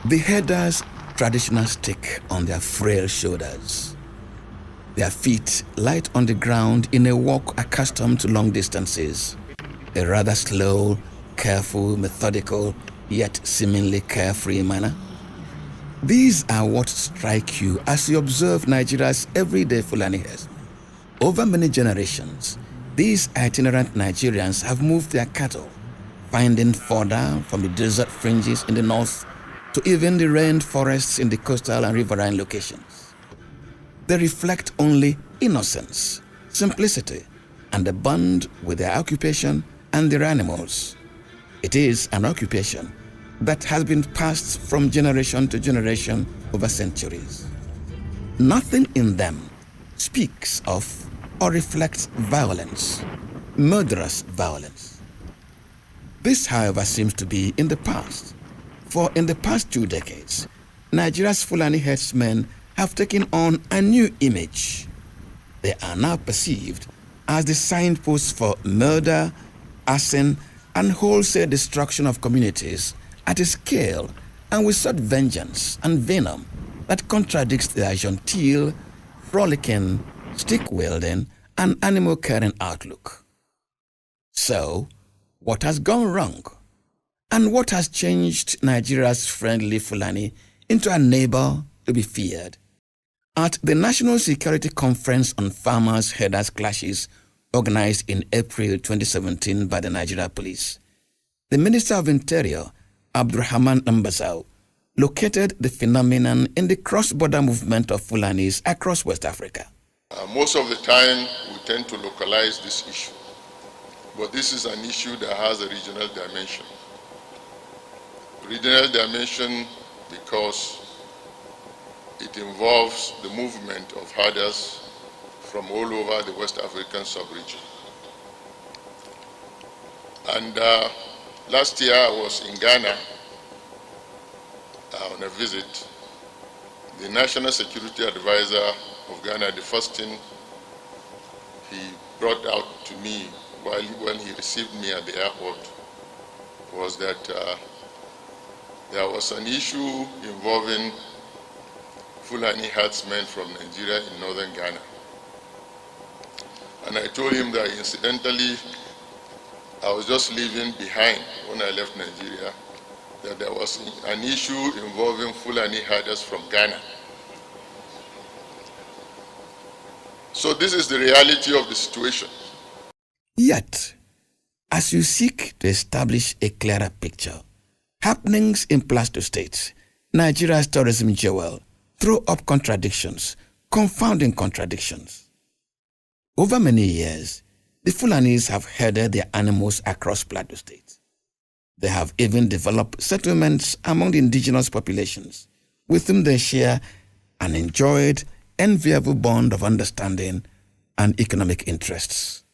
The herders' traditional stick on their frail shoulders, their feet light on the ground in a walk accustomed to long distances, a rather slow, careful, methodical, yet seemingly carefree manner. These are what strike you as you observe Nigeria's everyday Fulani herdsmen. Over many generations, these itinerant Nigerians have moved their cattle, finding fodder from the desert fringes in the north to even the rain forests in the coastal and riverine locations. They reflect only innocence, simplicity, and a bond with their occupation and their animals. It is an occupation that has been passed from generation to generation over centuries. Nothing in them speaks of or reflects violence, murderous violence. This, however, seems to be in the past. For in the past 2 decades, Nigeria's Fulani herdsmen have taken on a new image. They are now perceived as the signposts for murder, arson, and wholesale destruction of communities at a scale and with such vengeance and venom that contradicts their genteel, frolicking, stick-wielding, and animal-caring outlook. So, what has gone wrong? And what has changed Nigeria's friendly Fulani into a neighbor to be feared? At the National Security Conference on Farmers' Herders Clashes, organized in April 2017 by the Nigeria Police, the Minister of Interior, Abdurrahman Ambazau, located the phenomenon in the cross-border movement of Fulanis across West Africa. Most of the time, we tend to localize this issue, but this is an issue that has a regional dimension. Regional dimension because it involves the movement of herders from all over the West African sub-region. And last year I was in Ghana on a visit. The National Security Advisor of Ghana, the first thing he brought out to me when he received me at the airport was that there was an issue involving Fulani herdsmen from Nigeria in northern Ghana. And I told him that incidentally, I was just leaving behind when I left Nigeria, that there was an issue involving Fulani herders from Ghana. So this is the reality of the situation. Yet, as you seek to establish a clearer picture, happenings in Plateau State, Nigeria's tourism jewel, throw up contradictions, confounding contradictions. Over many years, the Fulanis have herded their animals across Plateau State. They have even developed settlements among the indigenous populations, with whom they share an enjoyed, enviable bond of understanding and economic interests.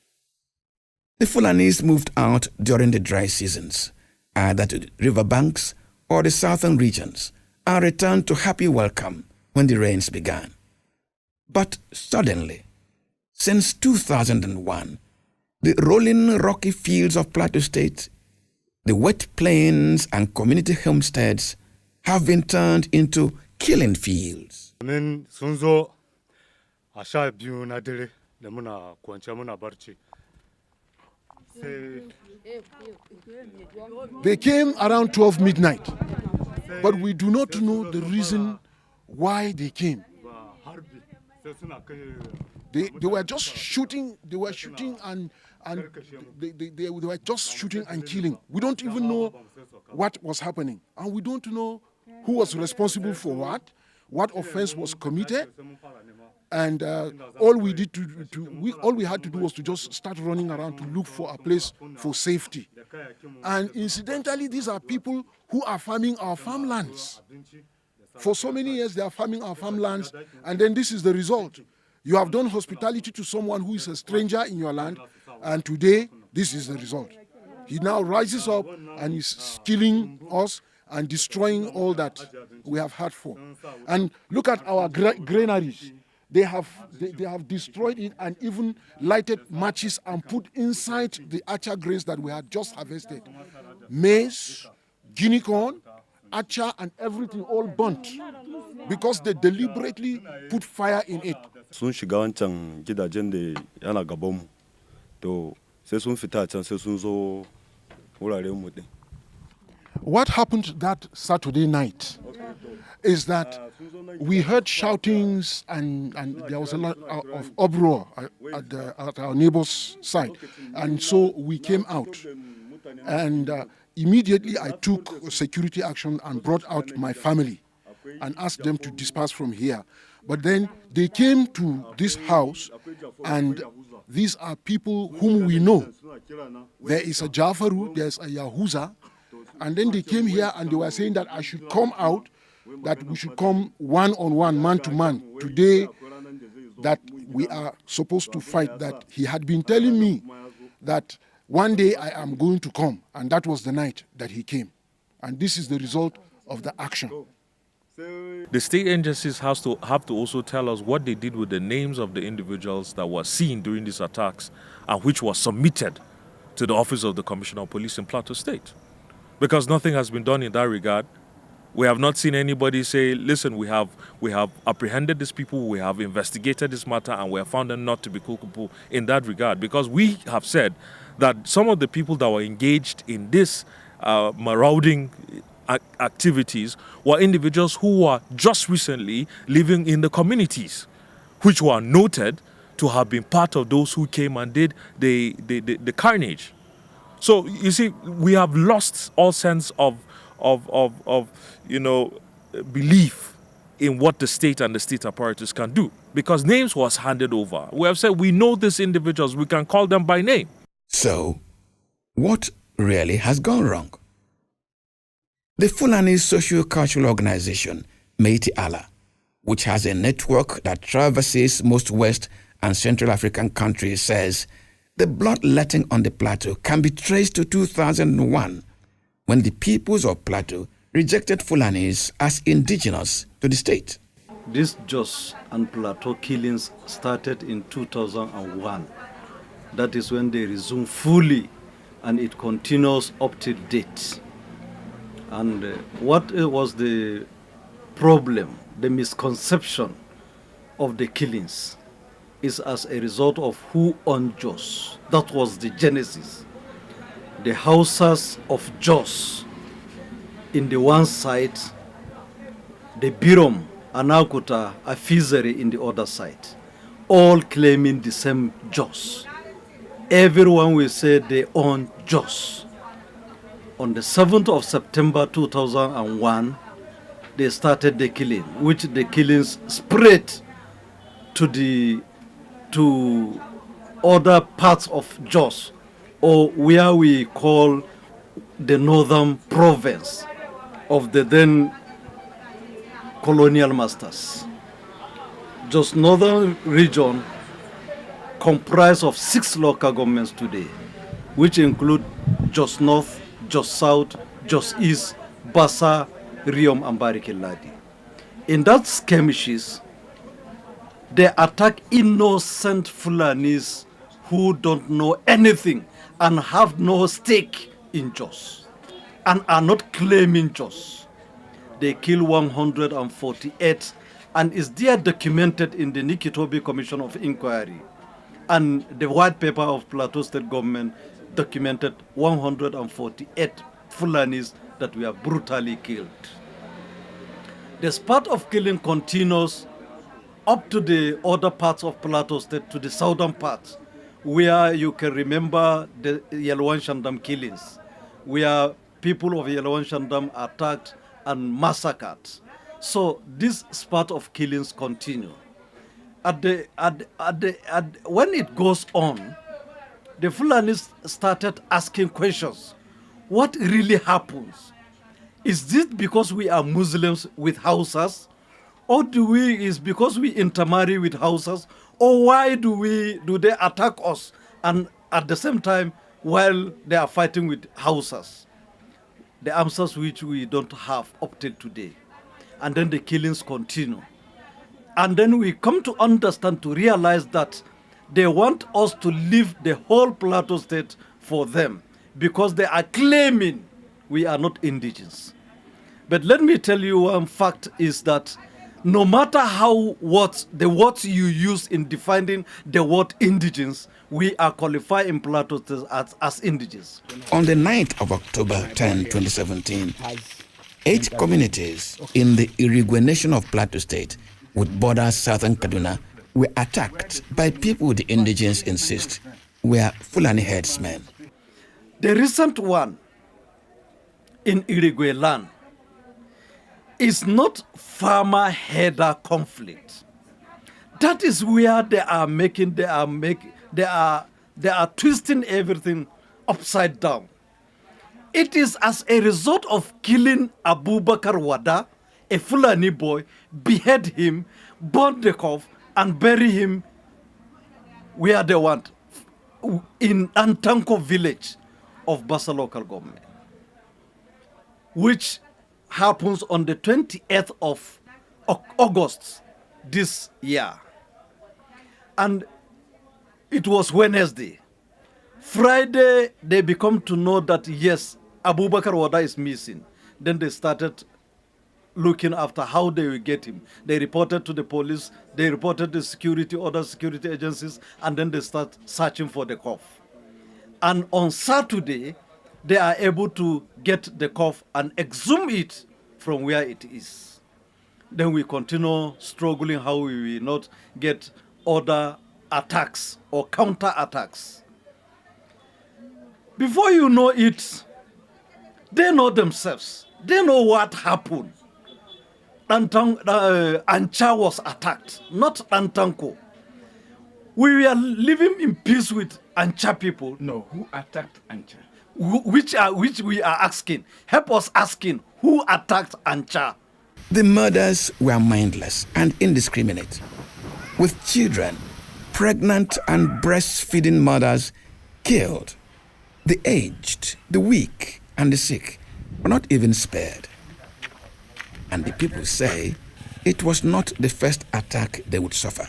The Fulanis moved out during the dry seasons, either to the riverbanks or the southern regions, and returned to happy welcome when the rains began. But suddenly, since 2001, the rolling rocky fields of Plateau State, the wet plains and community homesteads have been turned into killing fields. They came around 12 midnight, but we do not know the reason why they came. They were just shooting. They were shooting and they were just shooting and killing. We don't even know what was happening, and we don't know who was responsible for what offense was committed. And all we had to do was to just start running around to look for a place for safety. And incidentally, these are people who are farming our farmlands. For so many years, they are farming our farmlands, and then this is the result. You have done hospitality to someone who is a stranger in your land, and today, this is the result. He now rises up and is killing us and destroying all that we have had for. And look at our granaries. They have destroyed it and even lighted matches and put inside the archer grains that we had just harvested. Maize, guinea corn, acha and everything all burnt because they deliberately put fire in it. Sun shiga wancan gidajen da yana gabanmu, to sai sun fita can sai sun zo wuraren mu din. What happened that Saturday night is that we heard shoutings and there was a lot of uproar at our neighbor's side. And so we came out. And immediately I took security action and brought out my family and asked them to disperse from here. But then they came to this house, and these are people whom we know. There is a Jafaru, there's a Yahuza, and then they came here and they were saying that I should come out, that we should come one-on-one, man-to-man. Today, that we are supposed to fight, that he had been telling me that one day I am going to come, and that was the night that he came. And this is the result of the action. The state agencies have to also tell us what they did with the names of the individuals that were seen during these attacks and which was submitted to the Office of the Commissioner of Police in Plateau State. Because nothing has been done in that regard. We have not seen anybody say, listen, we have apprehended these people, we have investigated this matter, and we have found them not to be culpable in that regard. Because we have said that some of the people that were engaged in this marauding activities were individuals who were just recently living in the communities, which were noted to have been part of those who came and did the carnage. So you see, we have lost all sense of belief in what the state and the state apparatus can do, because names was handed over. We have said we know these individuals, we can call them by name. So, what really has gone wrong? The Fulani socio-cultural organization, Meiti Allah, which has a network that traverses most West and Central African countries, says the bloodletting on the Plateau can be traced to 2001, when the peoples of Plateau rejected Fulanis as indigenous to the state. This Jos and Plateau killings started in 2001. That is when they resumed fully, and it continues up to date. And what was the problem, the misconception of the killings, is as a result of who owned Jos. That was the genesis. The Hausas of Jos in the one side, the Birom, Anakuta, Afizeri in the other side, all claiming the same Jos. Everyone will say they own Jos. On the 7th of September 2001, they started the killing, which the killings spread to other parts of Jos, or where we call the northern province of the then colonial masters. Jos northern region comprised of 6 local governments today, which include Jos North, Jos South, Jos East, Bassa, Riom, and Barikiladi. In that skirmishes, they attack innocent Fulanis who don't know anything and have no stake in Jos and are not claiming Jos. They kill 148, and is there documented in the Nikitobi Commission of Inquiry, and the white paper of Plateau State Government documented 148 Fulanis that were brutally killed. The spurt of killing continues up to the other parts of Plateau State, to the southern parts, where you can remember the Yelwan Shandam killings, where people of Yelwan Shandam attacked and massacred. So this spurt of killings continue. When it goes on, the Fulanis started asking questions. What really happens? Is this because we are Muslims with Hausas? Or is because we intermarry with Hausas? Or why do they attack us and at the same time while they are fighting with Hausas? The answers which we don't have up till today. And then the killings continue. And then we come to understand, to realize that they want us to leave the whole Plateau State for them, because they are claiming we are not indigenous. But let me tell you one fact is that no matter how the words you use in defining the word indigenous, we are qualified in Plateau as indigenous. On the 9th of October 2017, 8 communities in the Irigwe nation of Plateau State, with borders southern Kaduna, were attacked by people the indigenes insist were Fulani herdsmen. The recent one in Irigwe land is not farmer-herder conflict. That is where they are twisting everything upside down. It is as a result of killing Abubakar Wada, a Fulani boy, behead him, burn the corpse, and bury him where they want, in Antanko village of Basa local government, which happens on the 28th of August this year. And it was Wednesday. Friday, they become to know that, yes, Abubakar Wada is missing. Then they started looking after how they will get him. They reported to the police, they reported the other security agencies, and then they start searching for the corpse. And on Saturday, they are able to get the corpse and exhume it from where it is. Then we continue struggling how we will not get other attacks or counter attacks. Before you know it, they know themselves. They know what happened. Ancha was attacked, not Antanko. We were living in peace with Ancha people. No, who attacked Ancha? Which we are asking. Help us asking who attacked Ancha. The murders were mindless and indiscriminate, with children, pregnant and breastfeeding mothers killed. The aged, the weak, and the sick were not even spared. And the people say it was not the first attack they would suffer.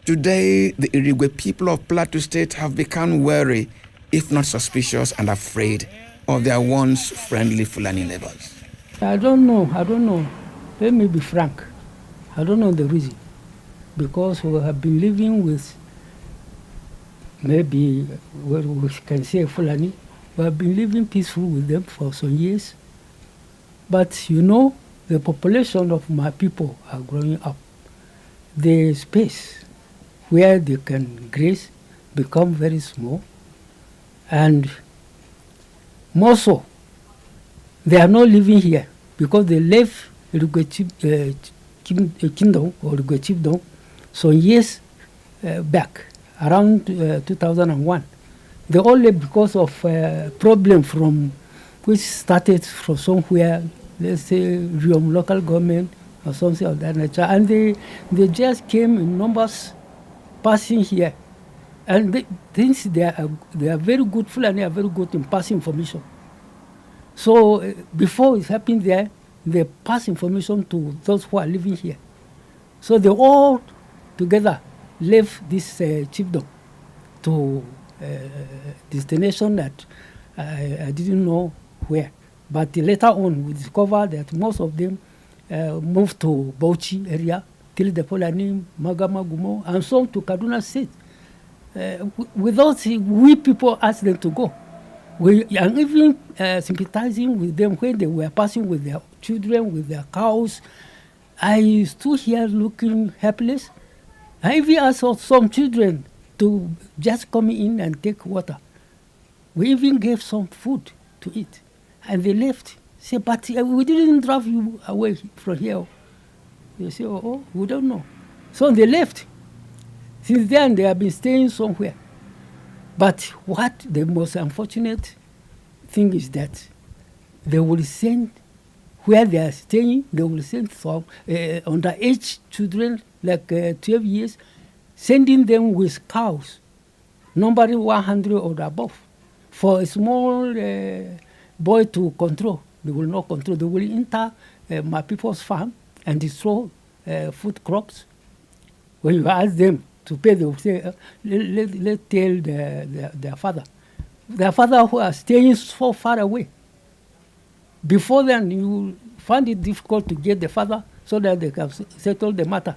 Today, the Irigwe people of Plateau State have become wary, if not suspicious and afraid of their once friendly Fulani neighbors. I don't know. Let me be frank. I don't know the reason. Because we have been living with, maybe we can say Fulani, we have been living peaceful with them for some years. But you know, the population of my people are growing up. The space where they can graze become very small. And more so, they are not living here because they left Irigwe Kingdom or Irigwe Chiefdom some years back, around 2001. They all left because of problem from which started from somewhere, let's say Riom local government or something of that nature, and they just came in numbers passing here. And since they are very good, Fulani are very good in passing information. So before it happened there, they pass information to those who are living here. So they all together left this chiefdom to destination that I didn't know where. But later on, we discovered that most of them moved to Bauchi area, till the Fulani, Magama, Gumo, and some to Kaduna State. Without we people asked them to go. We are even sympathizing with them when they were passing with their children, with their cows. I stood here looking helpless. I even asked some children to just come in and take water. We even gave some food to eat. And they left. Say, but we didn't drive you away from here. They say, oh, we don't know. So they left. Since then, they have been staying somewhere. But what the most unfortunate thing is that they will send, where they are staying, they will send some underage children, like 12 years, sending them with cows, numbering 100 or above. For a small boy to control, they will not control. They will enter my people's farm and destroy food crops. When you ask them to pay, they will say, let's tell their father. Their father who are staying so far away. Before then, you find it difficult to get the father so that they can settle the matter.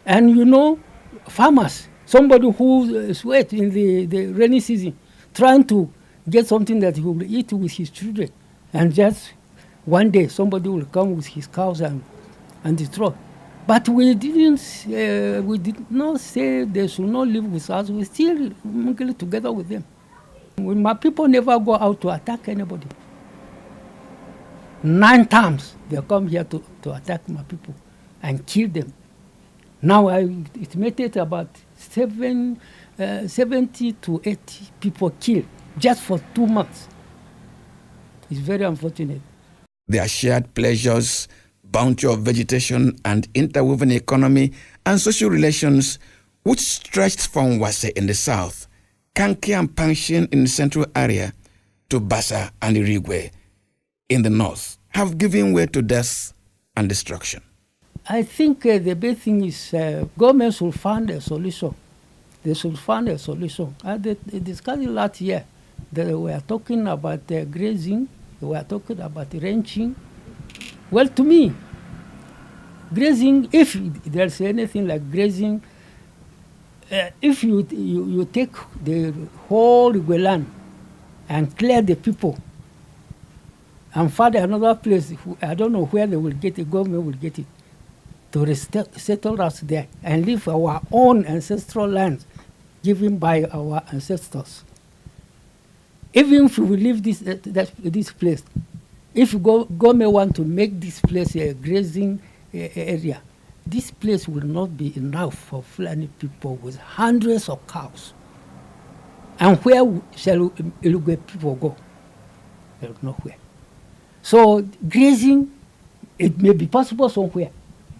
And you know, farmers, somebody who sweat in the rainy season, trying to get something that he will eat with his children, and just one day somebody will come with his cows and destroy. But we did not say they should not live with us. We still mingle together with them. My people never go out to attack anybody. 9 times they come here to attack my people and kill them. Now it made it about 70 to 80 people killed just for 2 months. It's very unfortunate. Their shared pleasures, bounty of vegetation and interwoven economy and social relations, which stretched from Wase in the south, Kanke and Panshin in the central area, to Bassa and Irigwe in the north, have given way to death and destruction. I think the big thing is government should find a solution. They should find a solution. They discussed it last year. They were talking about grazing. They were talking about ranching. Well, to me, grazing, if there's anything like grazing, if you take the whole land and clear the people and find another place, I don't know where they will get it, government will get it, to settle us there and live our own ancestral lands given by our ancestors. Even if we leave this place, if government want to make this place a grazing area, this place will not be enough for Fulani people with hundreds of cows. And where shall Ilugwe people go? There is nowhere. So grazing, it may be possible somewhere.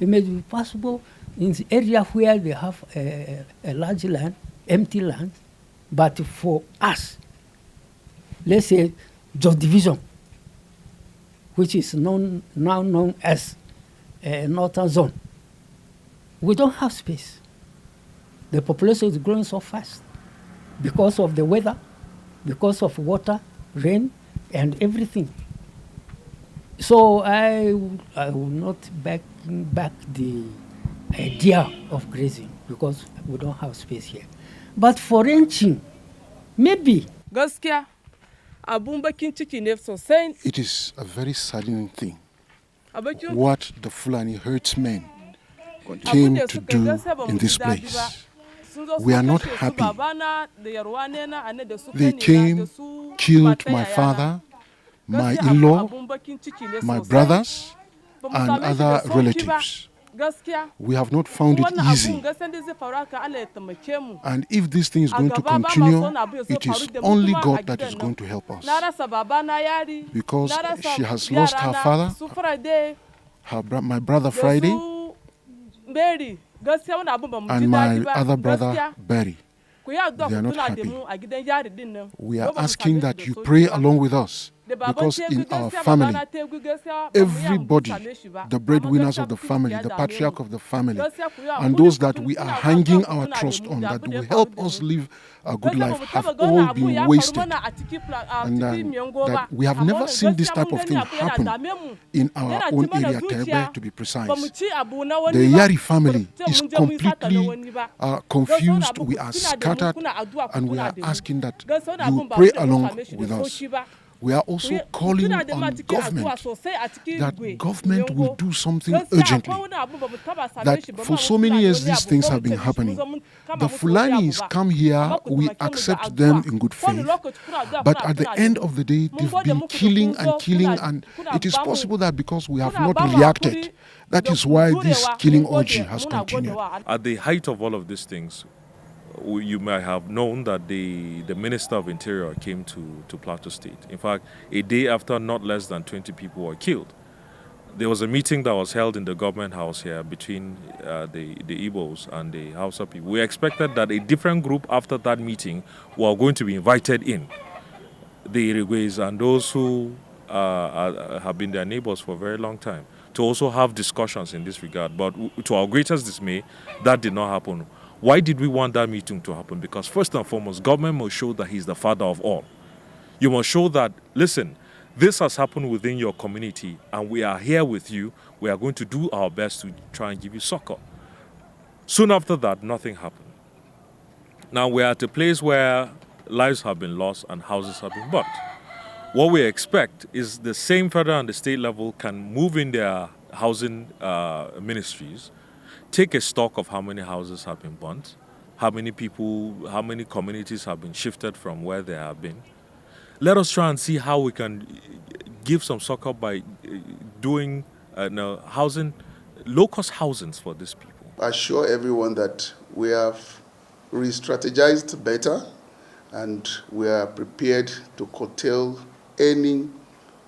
It may be possible in the area where they have a large land, empty land, but for us, let's say just division, which is now known as Northern Zone, we don't have space. The population is growing so fast because of the weather, because of water, rain, and everything. So I will not back the idea of grazing because we don't have space here. But for ranching, maybe. Gaskiya abun bakin ciki ne sosai. It is a very saddening thing what the Fulani herdsmen came to do in this place. We are not happy. They came, killed my father, my in-law, my brothers, and other relatives. We have not found it easy. And if this thing is going to continue, it is only God that is going to help us. Because she has lost her father, my brother Friday, and my other brother Barry. They are not happy. We are asking that you pray along with us, because in our family, everybody, the breadwinners of the family, the patriarch of the family, and those that we are hanging our trust on, that will help us live a good life, have all been wasted. And that we have never seen this type of thing happen in our own area, Tebe, to be precise. The Yari family is completely confused. We are scattered, and we are asking that you pray along with us. We are also calling on government that government will do something urgently. That for so many years these things have been happening. The Fulanis come here, we accept them in good faith. But at the end of the day, they've been killing, and it is possible that because we have not reacted, that is why this killing orgy has continued. At the height of all of these things, you might have known that the Minister of Interior came to Plateau State. In fact, a day after, not less than 20 people were killed. There was a meeting that was held in the government house here between the Igbos and the Hausa people. We expected that a different group after that meeting were going to be invited in. The Irigwes and those who have been their neighbors for a very long time, to also have discussions in this regard. But to our greatest dismay, that did not happen. Why did we want that meeting to happen? Because first and foremost, government must show that he's the father of all. You must show that, listen, This has happened within your community, and we are here with you. We are going to do our best to try and give you succor. Soon after that, nothing happened. Now we're at a place where lives have been lost and houses have been burnt. What we expect is the same federal and the state level can move in their housing ministries, take a stock of how many houses have been burnt, how many people, how many communities have been shifted from where they have been. Let us try and see how we can give some succor by doing housing, low-cost housings for these people. I assure everyone that we have re-strategized better and we are prepared to curtail any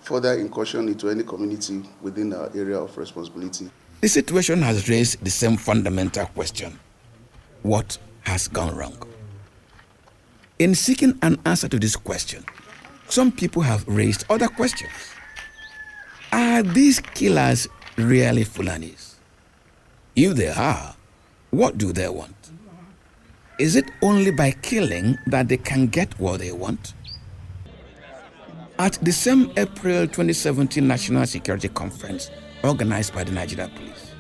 further incursion into any community within our area of responsibility. The situation has raised the same fundamental question: what has gone wrong? In seeking an answer to this question, some people have raised other questions. Are these killers really Fulanis? If they are, what do they want? Is it only by killing that they can get what they want? At the same April 2017 National Security Conference organized by the Nigeria Police,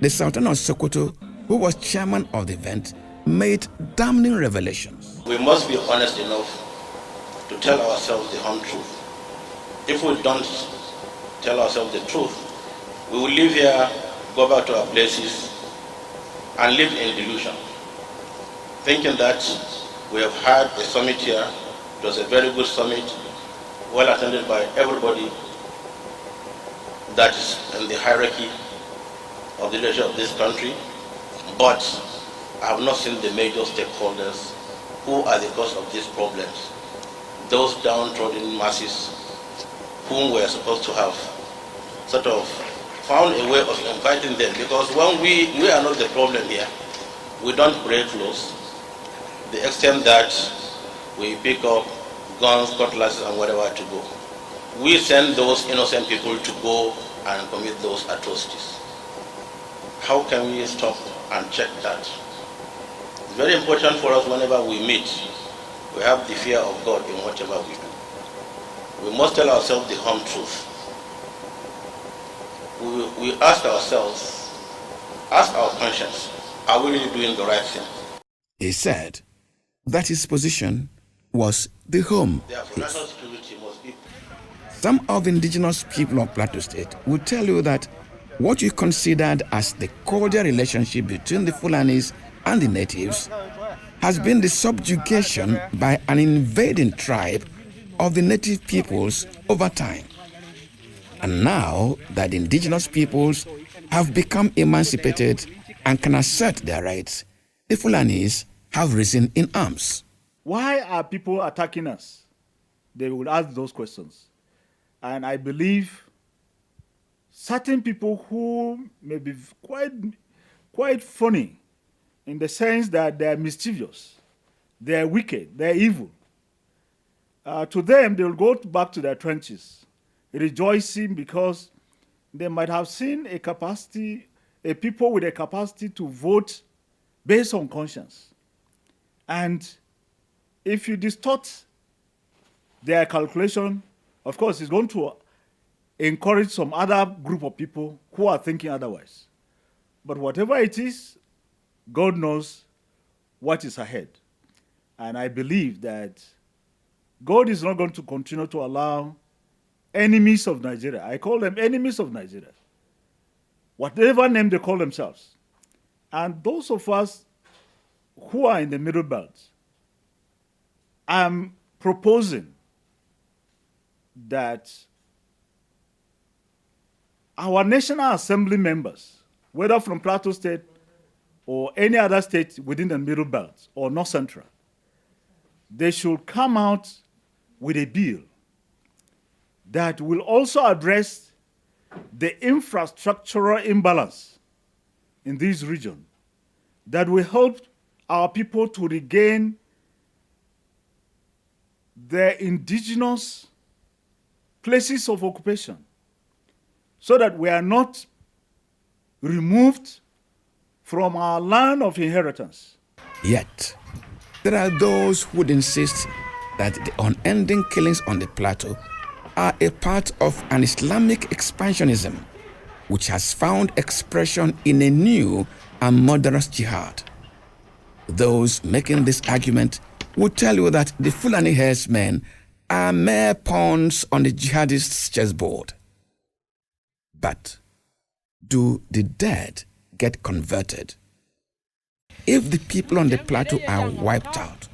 the Sultan of Sokoto, who was chairman of the event, made damning revelations. We must be honest enough to tell ourselves the hard truth. If we don't tell ourselves the truth, we will live here, go back to our places, and live in delusion, thinking that we have had a summit here. It was a very good summit, well attended by everybody that is in the hierarchy of the leadership of this country, but I have not seen the major stakeholders who are the cause of these problems. Those downtrodden masses whom we are supposed to have sort of found a way of inviting them, because when we are not the problem here, we don't break laws, the extent that we pick up guns, cutlasses, and whatever to go. We send those innocent people to go and commit those atrocities. How can we stop and check that? It's very important for us whenever we meet, we have the fear of God in whatever we do. We must tell ourselves the hard truth. We ask ourselves, ask our conscience, are we really doing the right thing? He said that his position was the home. Therefore, national security must be. Some of the indigenous people of Plateau State will tell you that what you considered as the cordial relationship between the Fulanis and the natives has been the subjugation by an invading tribe of the native peoples over time. And now that the indigenous peoples have become emancipated and can assert their rights, the Fulanis have risen in arms. Why are people attacking us? They will ask those questions. And I believe certain people who may be quite funny in the sense that they are mischievous, they are wicked, they are evil. To them, they will go back to their trenches, rejoicing because they might have seen a people with a capacity to vote based on conscience. And if you distort their calculation, of course, it's going to encourage some other group of people who are thinking otherwise. But whatever it is, God knows what is ahead. And I believe that God is not going to continue to allow enemies of Nigeria, I call them enemies of Nigeria, whatever name they call themselves. And those of us who are in the middle belt, I'm proposing that our National Assembly members, whether from Plateau State or any other state within the Middle Belt or North Central, they should come out with a bill that will also address the infrastructural imbalance in this region, that will help our people to regain their indigenous places of occupation, so that we are not removed from our land of inheritance. Yet, there are those who would insist that the unending killings on the plateau are a part of an Islamic expansionism which has found expression in a new and murderous jihad. Those making this argument will tell you that the Fulani herdsmen are mere pawns on the jihadists' chessboard. But do the dead get converted? If the people on the plateau are wiped out,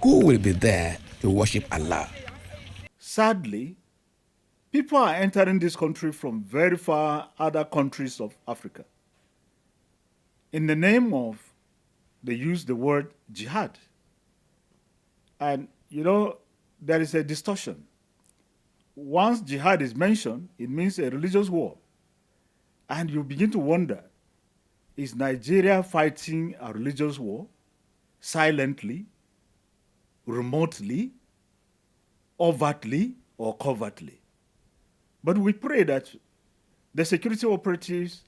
who will be there to worship Allah? Sadly, people are entering this country from very far other countries of Africa. In the name of, they use the word jihad. And there is a distortion. Once jihad is mentioned, it means a religious war. And you begin to wonder, is Nigeria fighting a religious war silently, remotely, overtly, or covertly? But we pray that the security operatives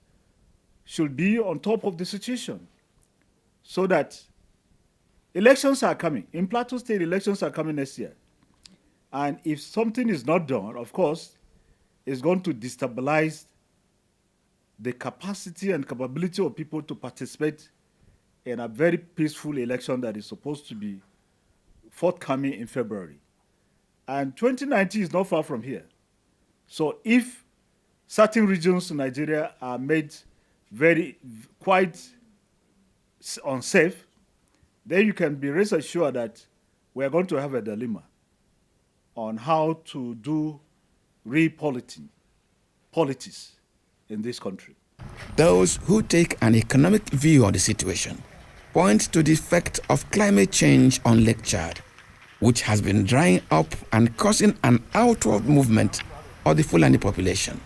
should be on top of the situation so that elections are coming. In Plateau State, elections are coming next year. And if something is not done, of course, it's going to destabilize the capacity and capability of people to participate in a very peaceful election that is supposed to be forthcoming in February. And 2019 is not far from here. So if certain regions in Nigeria are made quite unsafe, then you can be rest assured that we are going to have a dilemma on how to do real politics in this country. Those who take an economic view of the situation point to the effect of climate change on Lake Chad, which has been drying up and causing an outward movement of the Fulani population.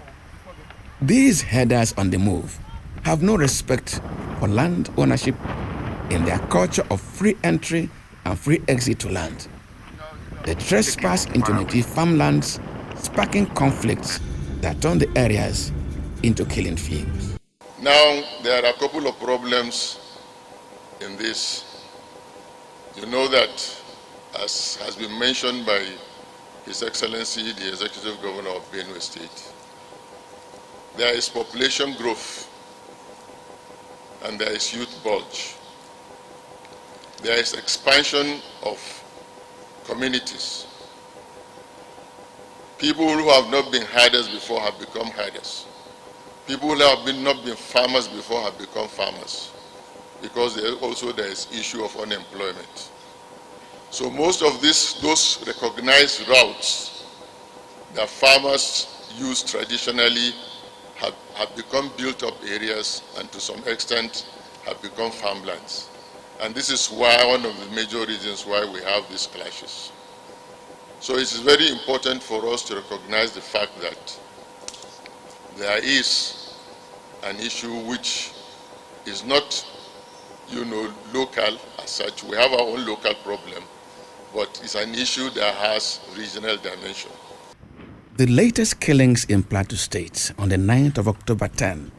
These herders on the move have no respect for land ownership in their culture of free entry and free exit to land. They trespass into native farmlands, sparking conflicts that turn the areas into killing fields. Now, there are a couple of problems in this. You know that, as has been mentioned by His Excellency, the Executive Governor of Benue State, there is population growth and there is youth bulge. There is expansion of communities. People who have not been herders before have become herders. People who have not been farmers before have become farmers, because there is issue of unemployment. So most of those recognized routes that farmers use traditionally have become built up areas, and to some extent have become farmlands. And this is one of the major reasons why we have these clashes. So it is very important for us to recognize the fact that there is an issue which is not, local as such. We have our own local problem, but it's an issue that has regional dimension. The latest killings in Plateau State on the 9th of October 10,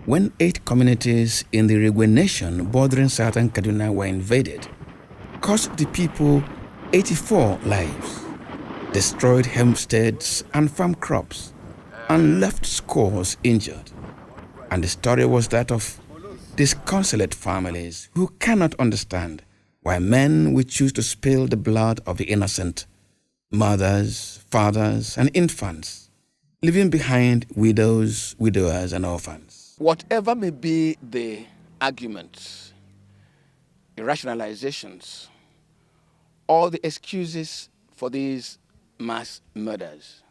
when 8 communities in the Rigwe Nation bordering southern Kaduna were invaded, cost the people 84 lives, destroyed homesteads and farm crops, and left scores injured. And the story was that of disconsolate families who cannot understand why men would choose to spill the blood of the innocent, mothers, fathers, and infants, leaving behind widows, widowers, and orphans. Whatever may be the arguments, the rationalizations, or the excuses for these mass murders,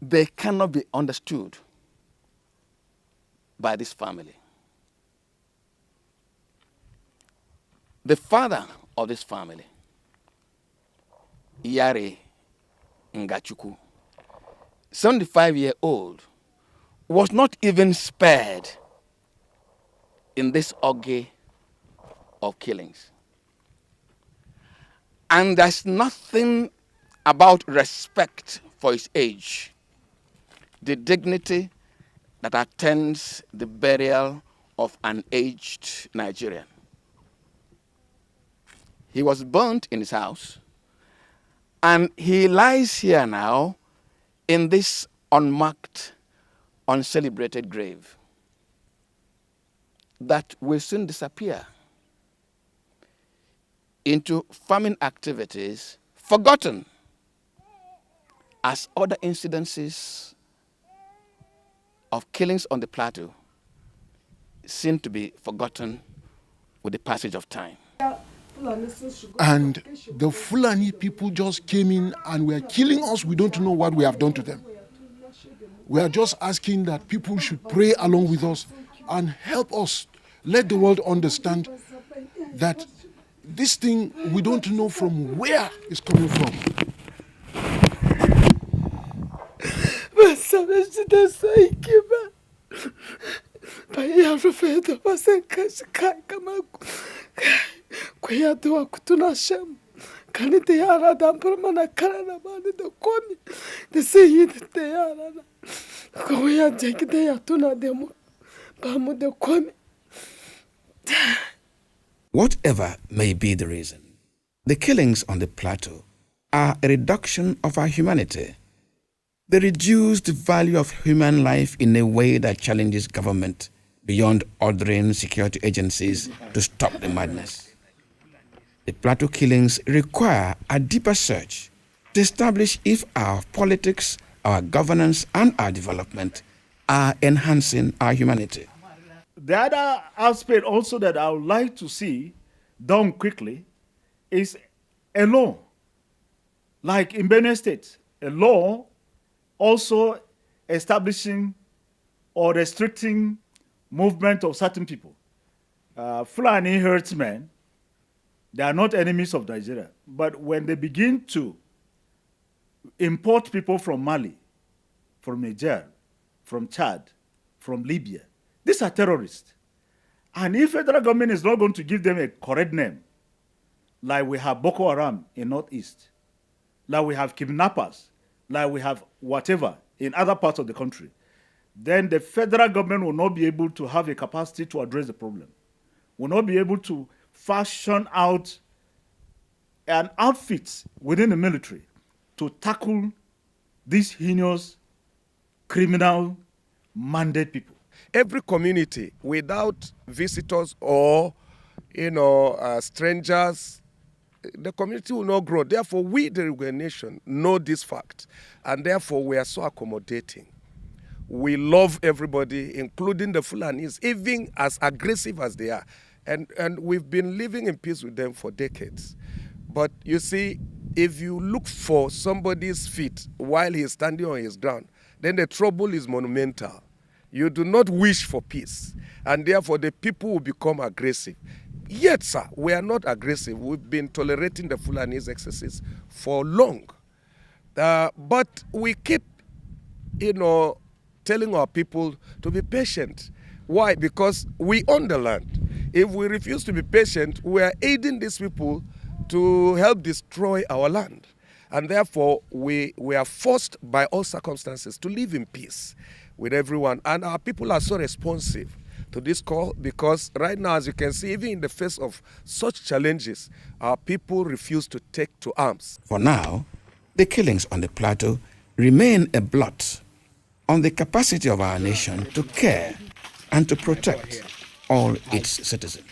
they cannot be understood by this family. The father of this family, Iyare Ngachuku, 75-year-old, was not even spared in this orgy of killings. And there's nothing about respect for his age, the dignity that attends the burial of an aged Nigerian. He was burnt in his house, And he lies here now in this unmarked, uncelebrated grave that will soon disappear into farming activities, forgotten as other incidences of killings on the plateau seem to be forgotten with the passage of time. And the Fulani people just came in and were killing us. We don't know what we have done to them. We are just asking that people should pray along with us and help us. Let the world understand that this thing, we don't know from where it's coming from. Whatever may be the reason, the killings on the plateau are a reduction of our humanity. They reduce the value of human life in a way that challenges government beyond ordering security agencies to stop the madness. The plateau killings require a deeper search to establish if our politics, our governance, and our development are enhancing our humanity. The other aspect also that I would like to see done quickly is a law. Like in Benue State, a law also establishing or restricting movement of certain people. Fulani herdsmen, they are not enemies of Nigeria, but when they begin to import people from Mali, from Niger, from Chad, from Libya, these are terrorists. And if federal government is not going to give them a correct name, like we have Boko Haram in Northeast, like we have kidnappers, like we have whatever in other parts of the country, then the federal government will not be able to have a capacity to address the problem, will not be able to fashion out an outfit within the military to tackle these heinous criminal mandate people. Every community without visitors or strangers, the community will not grow. Therefore, we, the Ugandan nation, know this fact, and therefore we are so accommodating. We love everybody, including the Fulanis, even as aggressive as they are. And we've been living in peace with them for decades. But you see, if you look for somebody's feet while he's standing on his ground, then the trouble is monumental. You do not wish for peace, and therefore the people will become aggressive. Yet, sir, we are not aggressive. We've been tolerating the Fulani's excesses for long. But we keep, telling our people to be patient. Why? Because we own the land. If we refuse to be patient, we are aiding these people to help destroy our land. And therefore, we are forced by all circumstances to live in peace with everyone. And our people are so responsive to this call because right now, as you can see, even in the face of such challenges, our people refuse to take to arms. For now, the killings on the plateau remain a blot on the capacity of our nation to care and to protect all its citizens.